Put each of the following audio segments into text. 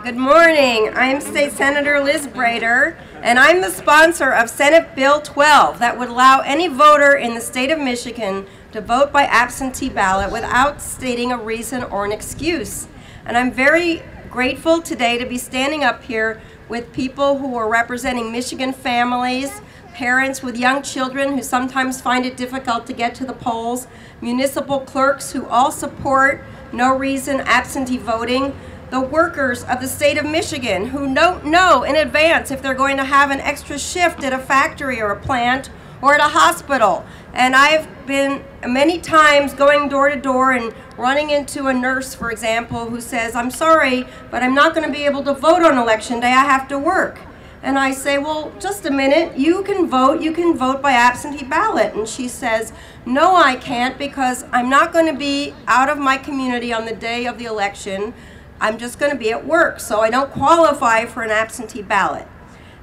Good morning. I'm State Senator Liz Brater, and I'm the sponsor of Senate Bill 12 that would allow any voter in the state of Michigan to vote by absentee ballot without stating a reason or an excuse. And I'm very grateful today to be standing up here with people who are representing Michigan families, parents with young children who sometimes find it difficult to get to the polls, municipal clerks who all support no reason absentee voting, the workers of the state of Michigan who don't know in advance if they're going to have an extra shift at a factory or a plant or at a hospital. And I've been many times going door to door and running into a nurse, for example, who says, "I'm sorry, but I'm not going to be able to vote on election day. I have to work." And I say, "Well, just a minute, you can vote by absentee ballot." And she says, "No, I can't, because I'm not going to be out of my community on the day of the election. I'm just going to be at work, so I don't qualify for an absentee ballot."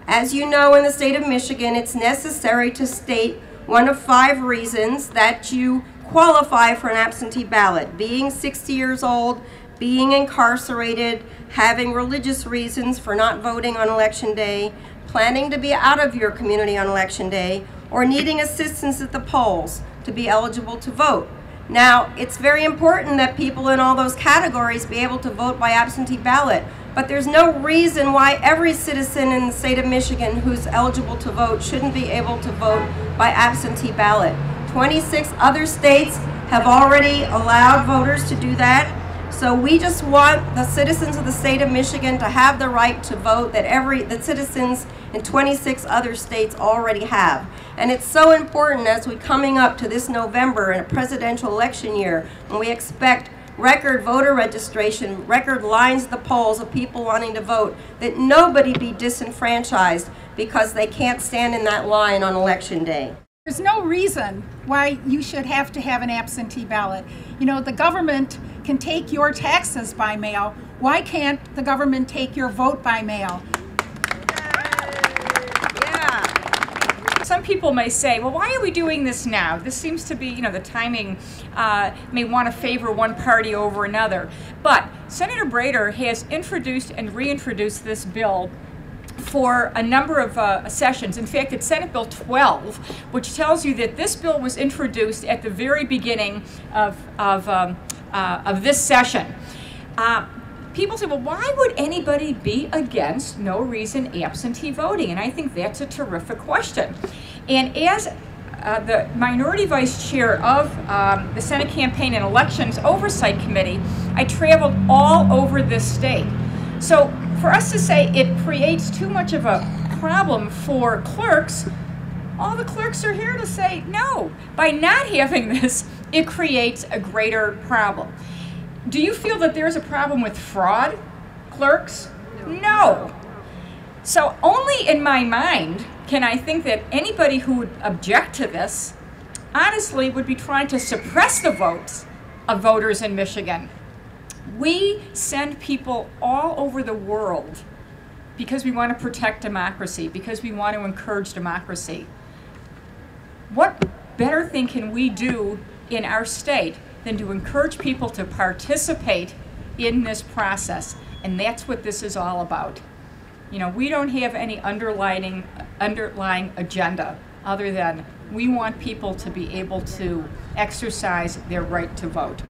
As you know, in the state of Michigan, it's necessary to state one of 5 reasons that you qualify for an absentee ballot: being 60 years old, being incarcerated, having religious reasons for not voting on election day, planning to be out of your community on election day, or needing assistance at the polls to be eligible to vote. Now, it's very important that people in all those categories be able to vote by absentee ballot, but there's no reason why every citizen in the state of Michigan who's eligible to vote shouldn't be able to vote by absentee ballot. 26 other states have already allowed voters to do that, so we just want the citizens of the state of Michigan to have the right to vote that citizens in 26 other states already have. And it's so important as we're coming up to this November in a presidential election year, when we expect record voter registration, record lines at the polls of people wanting to vote, that nobody be disenfranchised because they can't stand in that line on election day. There's no reason why you should have to have an absentee ballot. You know, the government can take your taxes by mail. Why can't the government take your vote by mail? Some people may say, well, why are we doing this now? This seems to be, the timing may want to favor one party over another. But Senator Brater has introduced and reintroduced this bill for a number of sessions. In fact, it's Senate Bill 12, which tells you that this bill was introduced at the very beginning of this session. People say, well, why would anybody be against no reason absentee voting? And I think that's a terrific question. And as the minority vice chair of the Senate Campaign and Elections Oversight Committee, I traveled all over this state. So for us to say it creates too much of a problem for clerks, all the clerks are here to say no. By not having this, it creates a greater problem. Do you feel that there's a problem with fraud, clerks? No. So only in my mind can I think that anybody who would object to this honestly would be trying to suppress the votes of voters in Michigan. We send people all over the world because we want to protect democracy, because we want to encourage democracy. What better thing can we do in our state than to encourage people to participate in this process? And that's what this is all about. We don't have any underlying agenda other than we want people to be able to exercise their right to vote.